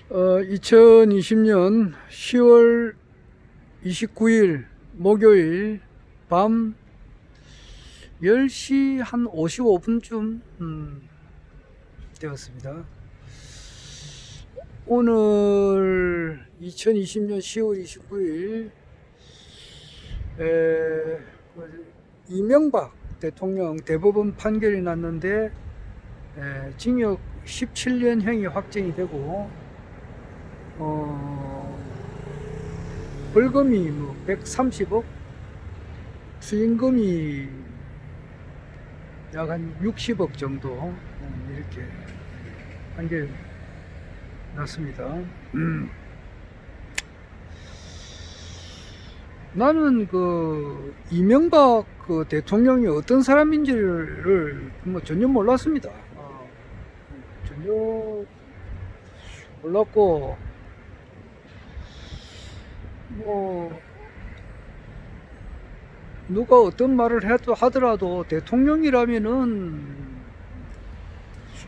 2020년 10월 29일 목요일 밤 10시 한 55분쯤 되었습니다. 오늘 2020년 10월 29일 이명박 대통령 대법원 판결이 났는데 징역 17년형이 확정이 되고 벌금이 130억, 추징금이 약 한 60억 정도 이렇게 판결 났습니다. 나는 그 이명박 그 대통령이 어떤 사람인지를 전혀 몰랐습니다. 전혀 몰랐고 누가 어떤 말을 하더라도 대통령이라면은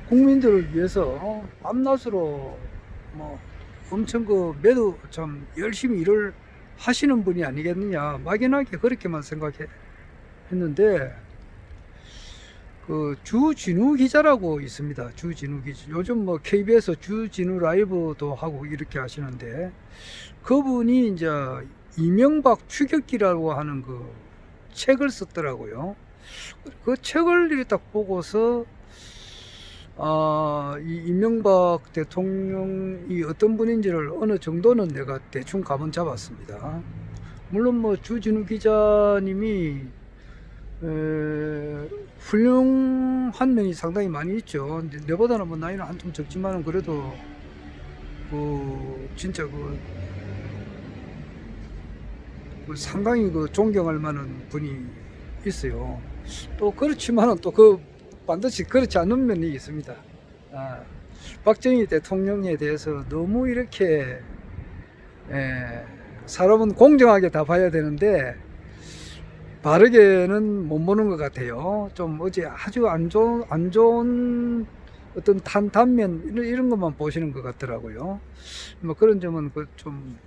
국민들을 위해서 밤낮으로 엄청 매도 참 열심히 일을 하시는 분이 아니겠느냐, 막연하게 그렇게만 생각했는데 그 주진우 기자라고 있습니다. 주진우 기자. 요즘 KBS 주진우 라이브도 하고 이렇게 하시는데, 그분이 이제 이명박 추격기라고 하는 그 책을 썼더라고요. 그 책을 이렇게 딱 보고서 이 이명박 대통령이 어떤 분인지를 어느 정도는 내가 대충 감은 잡았습니다. 물론 주진우 기자님이 훌륭한 면이 상당히 많이 있죠. 내보다는 나이는 한tum 적지만은 그래도 진짜 상당히 존경할 만한 분이 있어요. 또 그렇지만은 또 반드시 그렇지 않은 면이 있습니다. 박정희 대통령에 대해서 너무 이렇게 사람은 공정하게 다 봐야 되는데 바르게는 못 보는 것 같아요. 좀 어제 아주 안 좋은 어떤 단면 이런 것만 보시는 것 같더라고요. 그런 점은 조금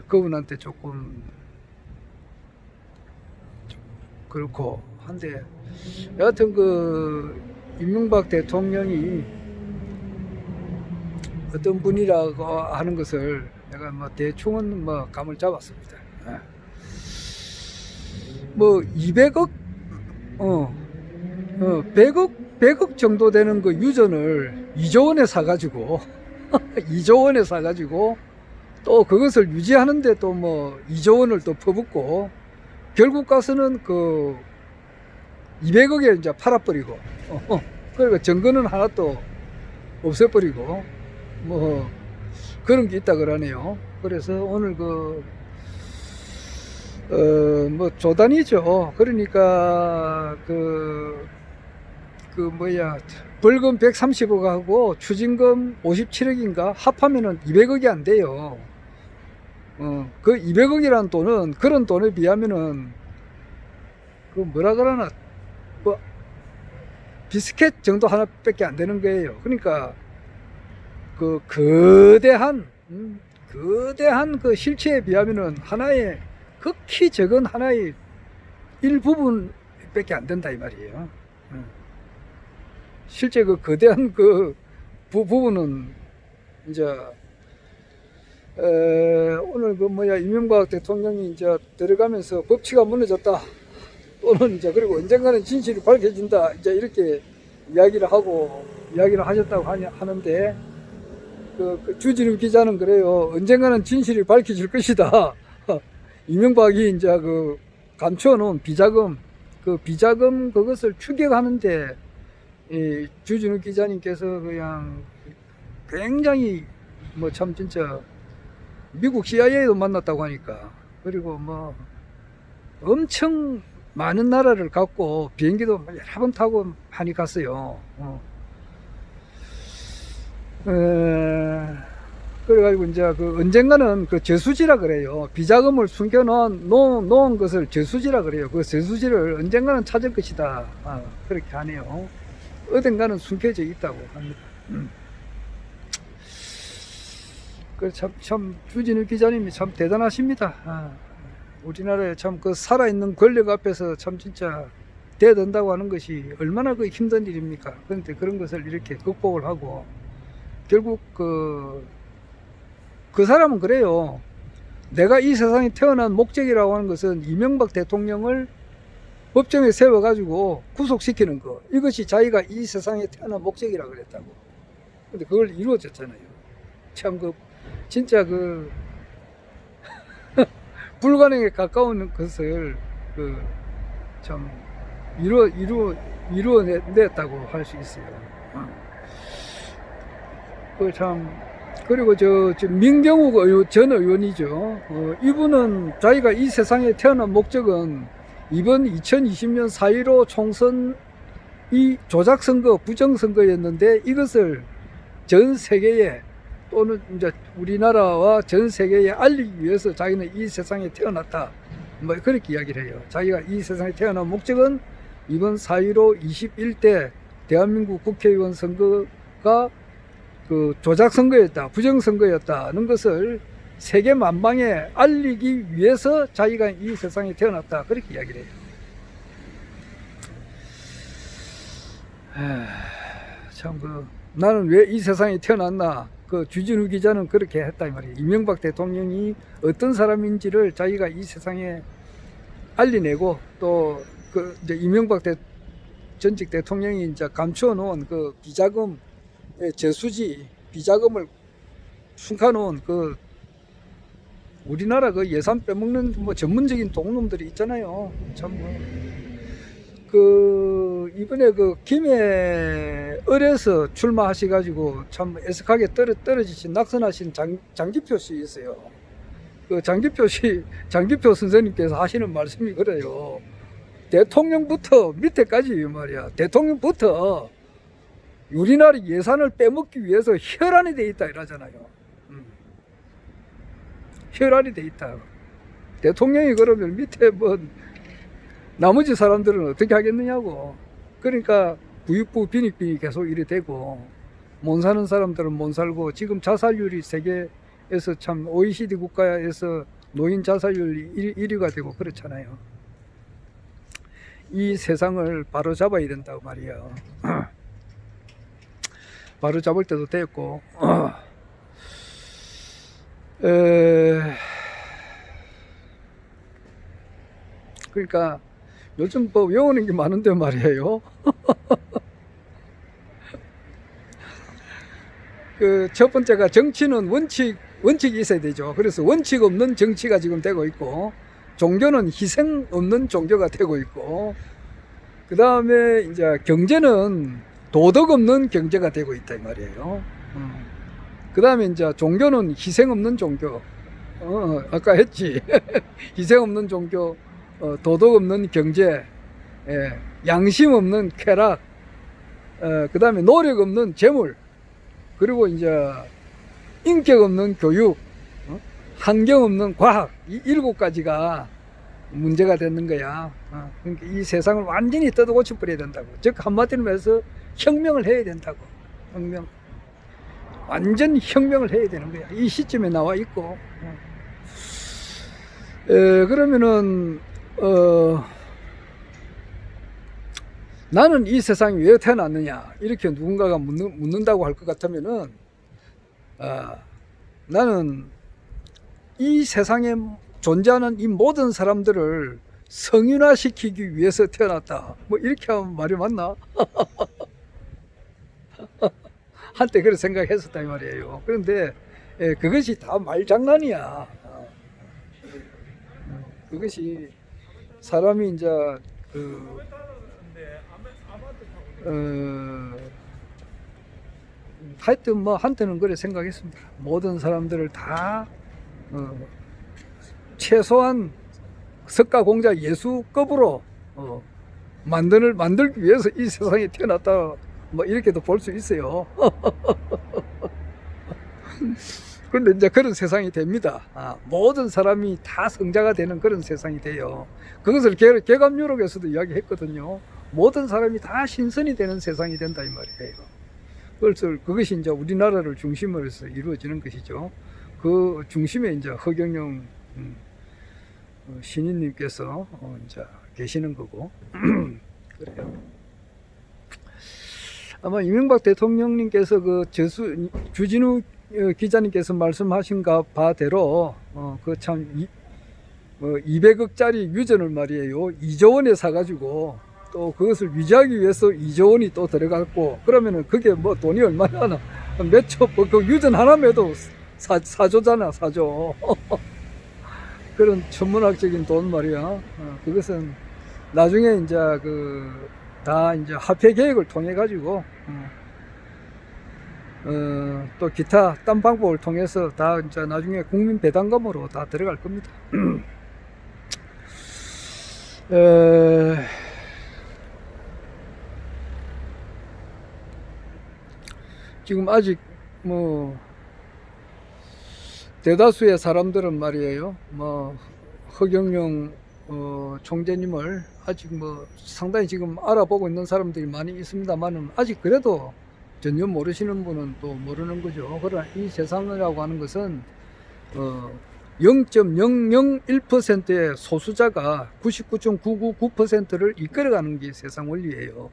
그분한테 조금 그렇고 한데, 여하튼 이명박 대통령이 어떤 분이라고 하는 것을 내가 대충은 감을 잡았습니다. 200억 100억 정도 되는 그 유전을 2조 원에 사가지고 2조 원에 사가지고 또 그것을 유지하는데 또 2조 원을 또 퍼붓고 결국 가서는 200억에 이제 팔아버리고 그러니까 증거는 하나도 없애버리고 그런 게 있다 그러네요. 그래서 오늘 조단이죠. 그러니까 벌금 130억하고 추징금 57억인가 합하면은 200억이 안 돼요. 그 200억이라는 돈은 그런 돈에 비하면은 뭐라 그러나 비스켓 정도 하나밖에 안 되는 거예요. 그러니까 거대한 그 실체에 비하면은 하나의 극히 적은 하나의 일부분밖에 안 된다 이 말이에요. 실제 거대한 부분은 이제 오늘 이명박 대통령이 이제 들어가면서 법치가 무너졌다, 또는 이제 그리고 언젠가는 진실이 밝혀진다, 이제 이렇게 이야기를 하셨다고 하는데, 주진우 기자는 그래요. 언젠가는 진실이 밝혀질 것이다. 이명박이 이제 감춰놓은 비자금, 비자금 그것을 추격하는데 주진우 기자님께서 그냥 굉장히 참 진짜 미국 CIA도 만났다고 하니까, 그리고 엄청 많은 나라를 갖고 비행기도 여러 번 타고 많이 갔어요. 그래가지고 이제 언젠가는 저수지라 그래요. 비자금을 숨겨놓은 것을 저수지라 그래요. 그 저수지를 언젠가는 찾을 것이다. 그렇게 하네요. 어딘가는 숨겨져 있다고 합니다. 참 주진우 기자님이 참 대단하십니다. 우리나라에 참 그 살아있는 권력 앞에서 참 진짜 대든다고 하는 것이 얼마나 그 힘든 일입니까? 그런데 그런 것을 이렇게 극복을 하고 결국 그 사람은 그래요. 내가 이 세상에 태어난 목적이라고 하는 것은 이명박 대통령을 법정에 세워가지고 구속시키는 거, 이것이 자기가 이 세상에 태어난 목적이라고 그랬다고. 근데 그걸 이루어졌잖아요. 참 진짜 불가능에 가까운 것을 참 이루어냈다고 할 수 있어요. 그리고 저 민경욱 전 의원이죠. 이분은 자기가 이 세상에 태어난 목적은 이번 2020년 4.15 총선이 조작선거, 부정선거였는데 이것을 전 세계에 또는 이제 우리나라와 전 세계에 알리기 위해서 자기는 이 세상에 태어났다. 뭐 그렇게 이야기를 해요. 자기가 이 세상에 태어난 목적은 이번 4.15 21대 대한민국 국회의원 선거가 조작선거였다, 부정선거였다는 것을 세계 만방에 알리기 위해서 자기가 이 세상에 태어났다. 그렇게 이야기를 해요. 참 나는 왜 이 세상에 태어났나? 주진우 기자는 그렇게 했다 이 말이에요. 이명박 대통령이 어떤 사람인지를 자기가 이 세상에 알리내고 또 이제 이명박 전직 대통령이 이제 감추어 놓은 비자금 재수지 비자금을 숨겨놓은 우리나라 예산 빼먹는 전문적인 동놈들이 있잖아요. 참 이번에 김해을에서 출마하셔가지고 참 애석하게 떨어지신 낙선하신 장기표 씨 있어요. 장기표 선생님께서 하시는 말씀이 그래요. 대통령부터 밑에까지 말이야. 대통령부터 우리나라 예산을 빼먹기 위해서 혈안이 돼 있다 이러잖아요. 혈안이 돼 있다. 대통령이 그러면 밑에 나머지 사람들은 어떻게 하겠느냐고. 그러니까 부익부 빈익빈이 계속 이래 되고 못 사는 사람들은 못 살고 지금 자살률이 세계에서 참 OECD 국가에서 노인 자살률이 1위가 되고 그렇잖아요. 이 세상을 바로 잡아야 된다고 말이야. 바로 잡을 때도 됐고 그러니까 요즘 외우는 게 많은데 말이에요. 첫 번째가 정치는 원칙이 있어야 되죠. 그래서 원칙 없는 정치가 지금 되고 있고 종교는 희생 없는 종교가 되고 있고 그 다음에 이제 경제는 도덕 없는 경제가 되고 있다 이 말이에요. 그 다음에 이제 종교는 희생 없는 종교. 아까 했지. 희생 없는 종교, 도덕 없는 경제, 양심 없는 쾌락, 그 다음에 노력 없는 재물, 그리고 이제 인격 없는 교육, 환경 없는 과학, 이 7가지가 문제가 되는 거야. 그러니까 이 세상을 완전히 뜯어고쳐 버려야 된다고. 즉 한마디로 해서 혁명을 해야 된다고. 혁명. 완전 혁명을 해야 되는 거야. 이 시점에 나와 있고. 그러면은 나는 이 세상에 왜 태어났느냐 이렇게 누군가가 묻는다고 할 것 같으면은 나는 이 세상에 존재하는 이 모든 사람들을 성인화시키기 위해서 태어났다. 뭐 이렇게 하면 말이 맞나? 한때 그런 생각했었다 이 말이에요. 그런데 그것이 다 말장난이야. 그것이 사람이 이제 하여튼 한때는 그래 생각했습니다. 모든 사람들을 다 최소한 석가공자 예수급으로 만들기 위해서 이 세상에 태어났다. 이렇게도 볼 수 있어요. 그런데 이제 그런 세상이 됩니다. 모든 사람이 다 성자가 되는 그런 세상이 돼요. 그것을 개감유록에서도 이야기했거든요. 모든 사람이 다 신선이 되는 세상이 된다 이 말이에요. 그래서 그것이 이제 우리나라를 중심으로 해서 이루어지는 것이죠. 그 중심에 이제 허경영 신인님께서 이제 계시는 거고 그래요. 아마 이명박 대통령님께서 그 주진우 기자님께서 말씀하신 바대로 그 참 200억짜리 유전을 말이에요 2조 원에 사가지고 또 그것을 유지하기 위해서 2조 원이 또 들어갔고 그러면은 그게 뭐 돈이 얼마나 하나 몇초 그 유전 하나매도 4조잖아 4조 그런 천문학적인 돈 말이야. 그것은 나중에 이제 다 이제 화폐 계획을 통해 가지고 또 기타 딴 방법을 통해서 다 이제 나중에 국민 배당금으로 다 들어갈 겁니다. 지금 아직 뭐 대다수의 사람들은 말이에요 뭐 허경영 총재님을 아직 뭐 상당히 지금 알아보고 있는 사람들이 많이 있습니다만은 아직 그래도 전혀 모르시는 분은 또 모르는 거죠. 그러나 이 세상이라고 하는 것은 0.001%의 소수자가 99.999%를 이끌어가는 게 세상 원리예요.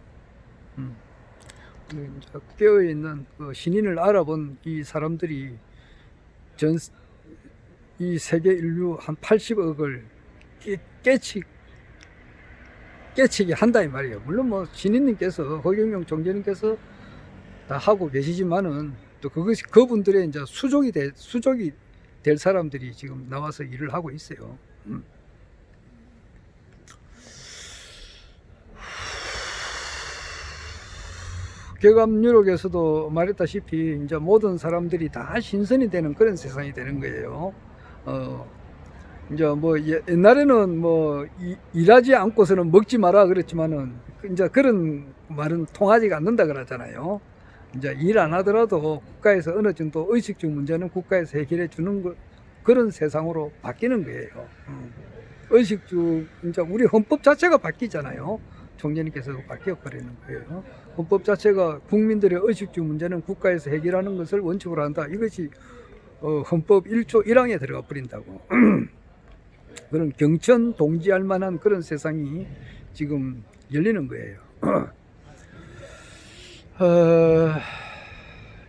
깨어있는 그 신인을 알아본 이 사람들이 이 세계 인류 한 80억을 깨치게 한다 이 말이에요. 물론 뭐 신인님께서 허경영 총재님께서 다 하고 계시지만은 또 그것이 그분들의 이제 수족이 될 사람들이 지금 나와서 일을 하고 있어요. 개감유록에서도 말했다시피 이제 모든 사람들이 다 신선이 되는 그런 세상이 되는 거예요. 이제 뭐 옛날에는 뭐 일하지 않고서는 먹지 마라 그랬지만은 이제 그런 말은 통하지가 않는다 그러잖아요. 이제 일 안 하더라도 국가에서 어느 정도 의식주 문제는 국가에서 해결해 주는 그런 세상으로 바뀌는 거예요. 의식주 이제 우리 헌법 자체가 바뀌잖아요. 총재님께서 바뀌어 버리는 거예요. 헌법 자체가 국민들의 의식주 문제는 국가에서 해결하는 것을 원칙으로 한다. 이것이 헌법 1조 1항에 들어가 버린다고. 그런 경천 동지할 만한 그런 세상이 지금 열리는 거예요.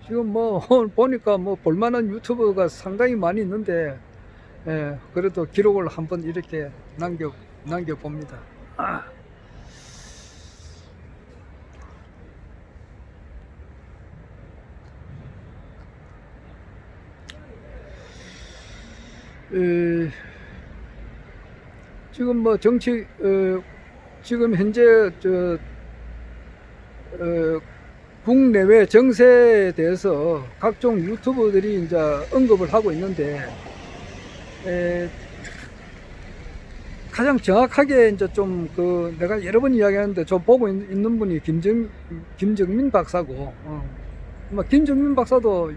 지금 뭐 보니까 뭐 볼만한 유튜버가 상당히 많이 있는데 그래도 기록을 한번 이렇게 남겨 봅니다. 지금 뭐 정치 지금 현재 국내외 정세에 대해서 각종 유튜버들이 이제 언급을 하고 있는데 가장 정확하게 이제 좀 내가 여러 번 이야기하는데 저 보고 있는 분이 김정민 박사고 김정민 박사도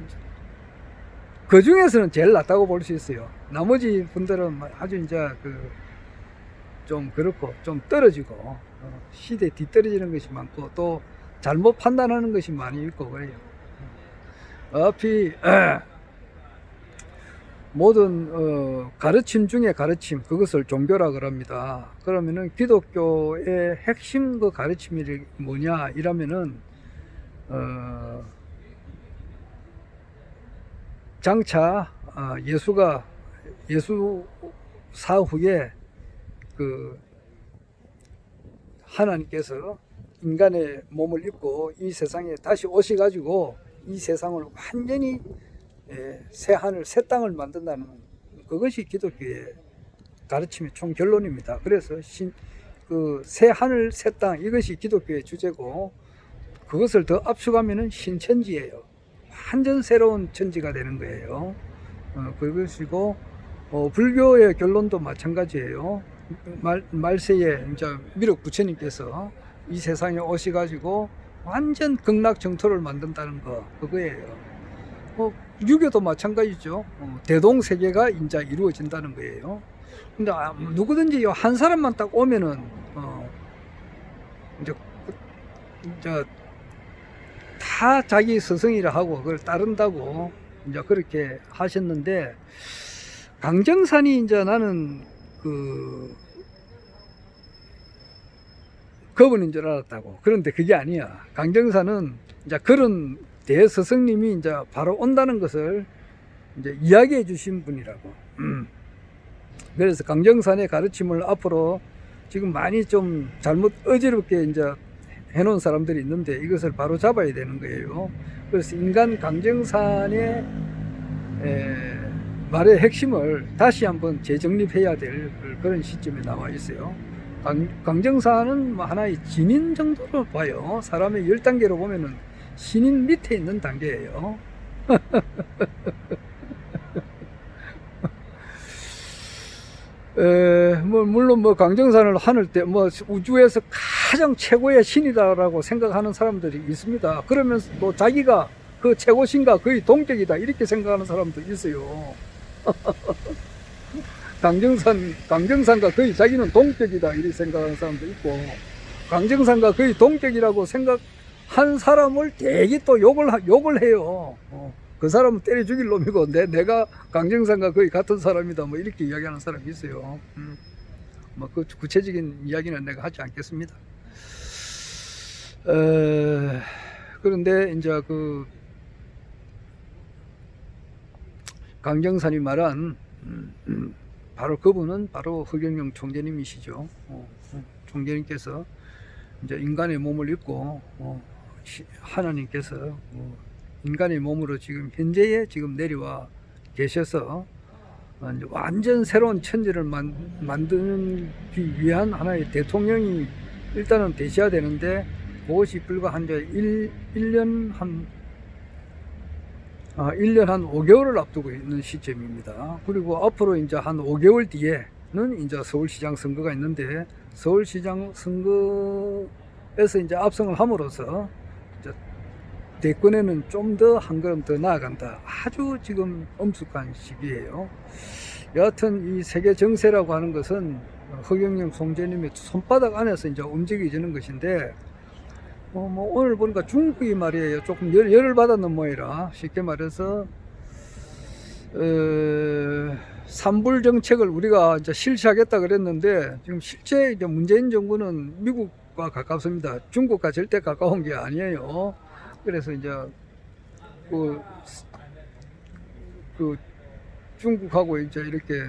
그 중에서는 제일 낫다고 볼 수 있어요. 나머지 분들은 아주 이제 좀 그렇고 좀 떨어지고 시대에 뒤떨어지는 것이 많고 또 잘못 판단하는 것이 많이 있고 그래요. 어차피 모든 가르침 중에 가르침 그것을 종교라 그럽니다. 그러면은 기독교의 핵심 그 가르침이 뭐냐 이러면은 장차 예수 사후에 하나님께서 인간의 몸을 입고 이 세상에 다시 오셔가지고 이 세상을 완전히 새 하늘 새 땅을 만든다는 그것이 기독교의 가르침의 총 결론입니다. 그래서 새 하늘 새 땅 이것이 기독교의 주제고 그것을 더 압축하면은 신천지예요. 완전 새로운 천지가 되는 거예요. 그것이고 불교의 결론도 마찬가지예요. 말세에 이제 미륵 부처님께서 이 세상에 오셔가지고 완전 극락정토를 만든다는 거 그거예요. 유교도 마찬가지죠. 대동세계가 이제 이루어진다는 거예요. 근데 누구든지 한 사람만 딱 오면은 이제, 이제 다 자기 스승이라 하고 그걸 따른다고 이제 그렇게 하셨는데, 강정산이 이제 나는 그분인 줄 알았다고. 그런데 그게 아니야. 강정산은 이제 그런 대스승님이 이제 바로 온다는 것을 이제 이야기해 주신 분이라고. 그래서 강정산의 가르침을 앞으로 지금 많이 좀 잘못 어지럽게 이제 해놓은 사람들이 있는데, 이것을 바로 잡아야 되는 거예요. 그래서 인간 강정산의 말의 핵심을 다시 한번 재정립해야 될 그런 시점에 나와 있어요. 강정산은 뭐 하나의 진인 정도로 봐요. 사람의 10단계로 보면은 신인 밑에 있는 단계예요. 물론 뭐 강정산을 하늘 때 뭐 우주에서 가장 최고의 신이다라고 생각하는 사람들이 있습니다. 그러면서 또 자기가 그 최고신과 거의 동격이다 이렇게 생각하는 사람도 있어요. 강정산과 거의 자기는 동격이다 이렇게 생각하는 사람도 있고, 강정산과 거의 동격이라고 생각한 사람을 되게 또 욕을 해요. 그 사람은 때려 죽일 놈이고 내가 강정산과 거의 같은 사람이다 뭐 이렇게 이야기하는 사람이 있어요. 뭐 그 구체적인 이야기는 내가 하지 않겠습니다. 그런데 이제 그 강정산이 말한 바로 그분은 바로 허경영 총재님이시죠. 총재님께서 이제 인간의 몸을 입고 하나님께서 인간의 몸으로 지금 현재에 지금 내려와 계셔서 완전 새로운 천지를 만들기 위한 하나의 대통령이 일단은 되셔야 되는데, 그것이 불과 한 1년 한 5개월을 앞두고 있는 시점입니다. 그리고 앞으로 이제 한 5개월 뒤에는 이제 서울시장 선거가 있는데, 서울시장 선거에서 이제 압승을 함으로써 이제 대권에는 좀 더 한 걸음 더 나아간다. 아주 지금 엄숙한 시기예요. 여하튼 이 세계 정세라고 하는 것은 허경영 총재님의 손바닥 안에서 이제 움직여지는 것인데, 뭐 오늘 보니까 중국이 말이에요. 조금 열을 받았는 모양이라, 쉽게 말해서 삼불 정책을 우리가 이제 실시하겠다 그랬는데, 지금 실제 이제 문재인 정부는 미국과 가깝습니다. 중국과 절대 가까운 게 아니에요. 그래서 이제 그 중국하고 이제 이렇게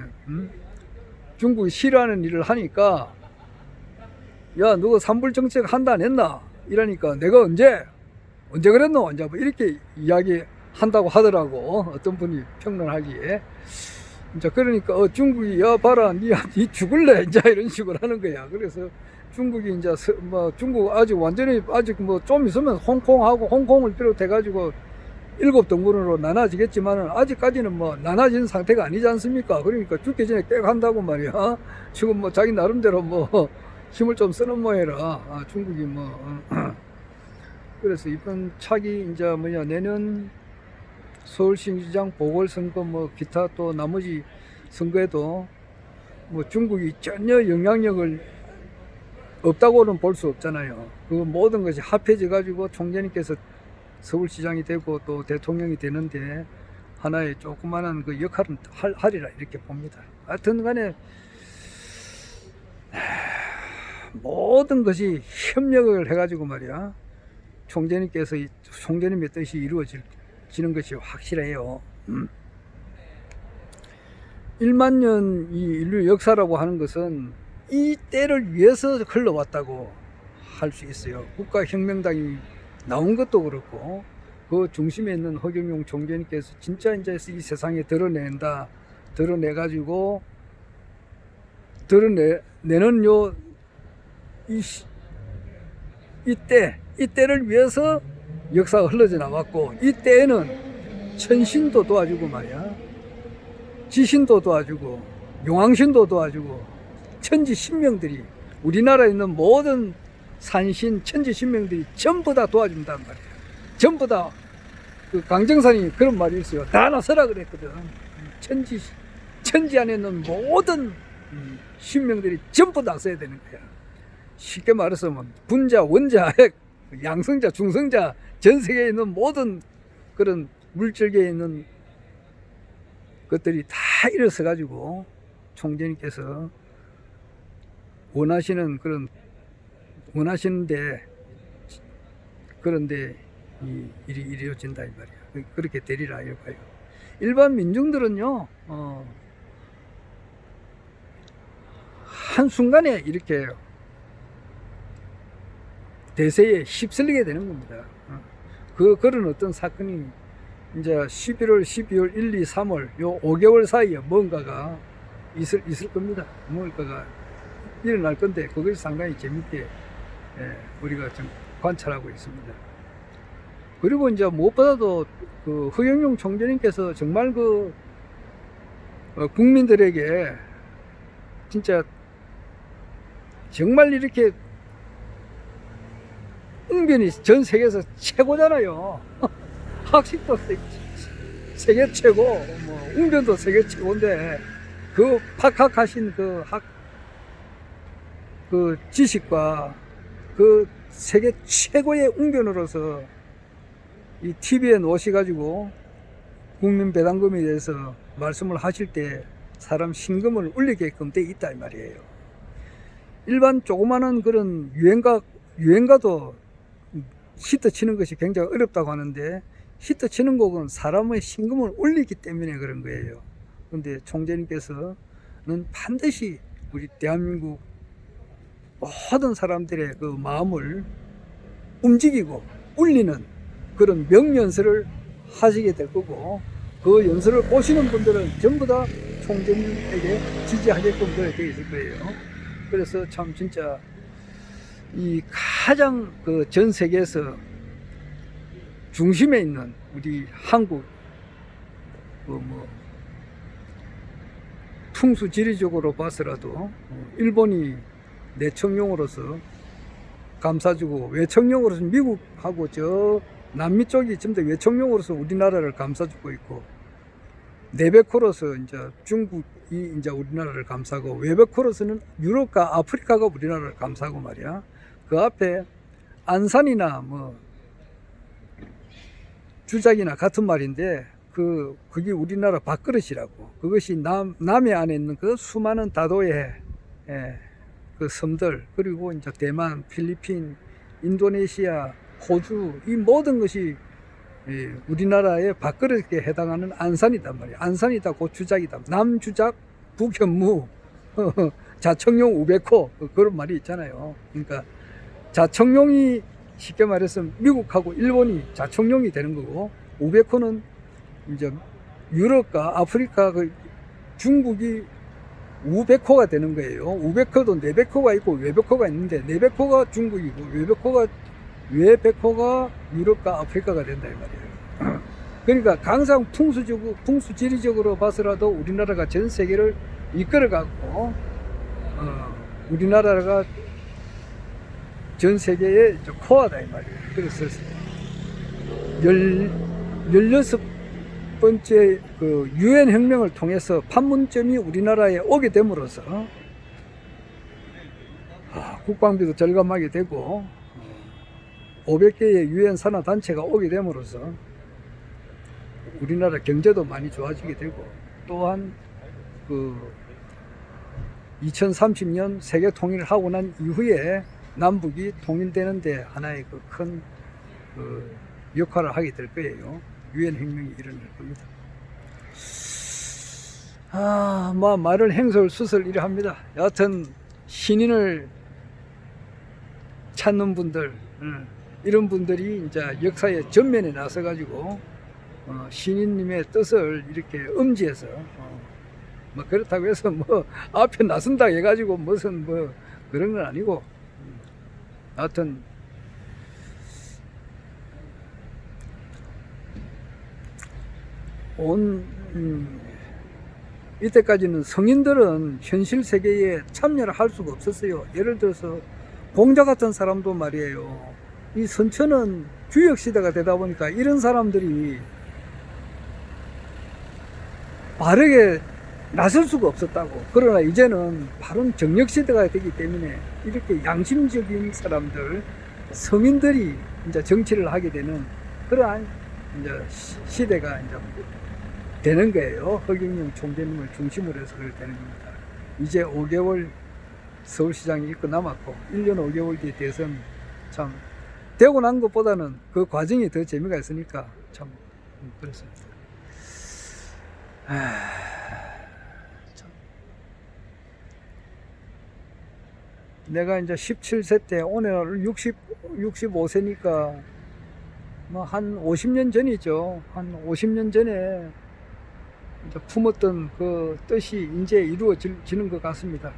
중국이 싫어하는 일을 하니까, 야 너가 삼불 정책 한다 안 했나 이러니까, 내가 언제 그랬노 이제 뭐 이렇게 이야기 한다고 하더라고. 어떤 분이 평론하기에. 이제 그러니까 중국이 야 봐라 니 죽을래 이제 이런 식으로 하는 거야. 그래서 중국이 이제 뭐 중국 아직 완전히 아직 뭐 좀 있으면 홍콩을 비롯해 가지고 7등분으로 나눠지겠지만은 아직까지는 뭐 나눠진 상태가 아니지 않습니까? 그러니까 죽기 전에 꽥 한다고 말이야. 지금 뭐 자기 나름대로 뭐 힘을 좀 쓰는 모양이라 중국이 뭐 그래서 이번 차기 이제 뭐냐 내년 서울시장 보궐선거 뭐 기타 또 나머지 선거에도 뭐 중국이 전혀 영향력을 없다고는 볼 수 없잖아요. 그 모든 것이 합해져 가지고 총재님께서 서울시장이 되고 또 대통령이 되는데 하나의 조그마한 그 역할은 하리라 이렇게 봅니다. 하여튼 간에 모든 것이 협력을 해가지고 말이야 총재님의 뜻이 이루어지는 것이 확실해요. 1만 년 이 인류 역사라고 하는 것은 이 때를 위해서 흘러왔다고 할 수 있어요. 국가혁명당이 나온 것도 그렇고, 그 중심에 있는 허경영 총재님께서 진짜 이제 이 세상에 드러내가지고 드러내는 이때를 위해서 역사가 흘러져 나왔고, 이때에는 천신도 도와주고 말이야, 지신도 도와주고, 용왕신도 도와주고, 천지 신명들이, 우리나라에 있는 모든 산신, 천지 신명들이 전부 다 도와준단 말이야. 전부 다. 그 강정산이 그런 말이 있어요. 다 나서라 그랬거든. 천지 안에 있는 모든 신명들이 전부 나서야 되는 거야. 쉽게 말해서 뭐 분자, 원자, 핵, 양성자, 중성자, 전 세계에 있는 모든 그런 물질계에 있는 것들이 다 일어서 가지고 총재님께서 원하시는데 그런데 이 일이 이루어진다 이 말이야. 그렇게 되리라 이거요. 일반 민중들은요, 한순간에 이렇게 대세에 휩쓸리게 되는 겁니다. 그런 어떤 사건이 이제 11월, 12월, 1, 2, 3월 요 5개월 사이에 뭔가가 있을 겁니다. 뭔가가 일어날 건데 그것이 상당히 재밌게 우리가 좀 관찰하고 있습니다. 그리고 이제 무엇보다도 그 허경영 총재님께서 정말 그 국민들에게 진짜 정말 이렇게 웅변이 전 세계에서 최고잖아요. 학식도 세계 최고, 뭐 웅변도 세계 최고인데 그 박학하신 그 지식과 그 세계 최고의 웅변으로서 이 TV에 놓으셔가지고 국민 배당금에 대해서 말씀을 하실 때 사람 심금을 울리게끔 돼 있다 이 말이에요. 일반 조그마한 그런 유행가도 히트 치는 것이 굉장히 어렵다고 하는데 히트 치는 곡은 사람의 심금을 울리기 때문에 그런 거예요. 그런데 총재님께서는 반드시 우리 대한민국 모든 사람들의 그 마음을 움직이고 울리는 그런 명연설을 하시게 될 거고, 그 연설을 보시는 분들은 전부 다 총재님에게 지지하게끔 되어 있을 거예요. 그래서 참 진짜 이 가장 그 전 세계에서 중심에 있는 우리 한국 풍수 지리적으로 봐서라도 일본이 내청용으로서 감싸주고, 외청용으로서 미국하고 저 남미 쪽이 전부 다 외청용으로서 우리나라를 감싸주고 있고, 내백호로서 이제 중국이 이제 우리나라를 감싸고, 외백호로서는 유럽과 아프리카가 우리나라를 감싸고 말이야. 그 앞에 안산이나 뭐 주작이나 같은 말인데 그게 우리나라 밥그릇이라고. 그것이 남해 안에 있는 그 수많은 다도의 그 섬들, 그리고 이제 대만, 필리핀, 인도네시아, 호주, 이 모든 것이 우리나라의 밥그릇에 해당하는 안산이단 말이야. 안산이다, 곧 주작이다. 남주작, 북현무, 자청용 우백호, 그런 말이 있잖아요. 그러니까 자청용이 쉽게 말해서 미국하고 일본이 자청용이 되는 거고, 우백호는 이제 유럽과 아프리카, 중국이 우백호가 되는 거예요. 우백호도 내백호가 있고 외백호가 있는데, 내백호가 중국이고 외백호가 유럽과 아프리카가 된다 이 말이에요. 그러니까 강상 풍수지리적으로 봐서라도 우리나라가 전 세계를 이끌어가고, 우리나라가 전 세계의 코어다 이 말이에요. 그래서 16번째 그 유엔 혁명을 통해서 판문점이 우리나라에 오게 됨으로써 국방비도 절감하게 되고, 500개의 유엔 산하 단체가 오게 됨으로써 우리나라 경제도 많이 좋아지게 되고, 또한 그 2030년 세계 통일을 하고 난 이후에 남북이 통일되는데 하나의 그 큰 역할을 하게 될 거예요. 유엔 혁명이 일어날 겁니다. 뭐 말을 행설수설 이래 합니다. 여하튼 신인을 찾는 분들, 이런 분들이 이제 역사의 전면에 나서 가지고 신인님의 뜻을 이렇게 음지해서 뭐 그렇다고 해서 뭐 앞에 나선다 해가지고 무슨 뭐 그런 건 아니고, 하여튼 이때까지는 성인들은 현실 세계에 참여를 할 수가 없었어요. 예를 들어서 공자 같은 사람도 말이에요, 이 선천은 규역시대가 되다 보니까 이런 사람들이 바르게 나설 수가 없었다고. 그러나 이제는 바로 정력 시대가 되기 때문에 이렇게 양심적인 사람들, 성인들이 이제 정치를 하게 되는 그러한 이제 시대가 이제 되는 거예요. 허경영 총재님을 중심으로 해서 그렇게 되는 겁니다. 이제 5개월 서울시장이 있고 남았고 1년 5개월 뒤에 대선 참 되고 난 것보다는 그 과정이 더 재미가 있으니까 참 그렇습니다. 참. 내가 이제 17세 때 오늘 65세니까 뭐 한 50년 전이죠. 한 50년 전에 이제 품었던 그 뜻이 이제 이루어지는 것 같습니다.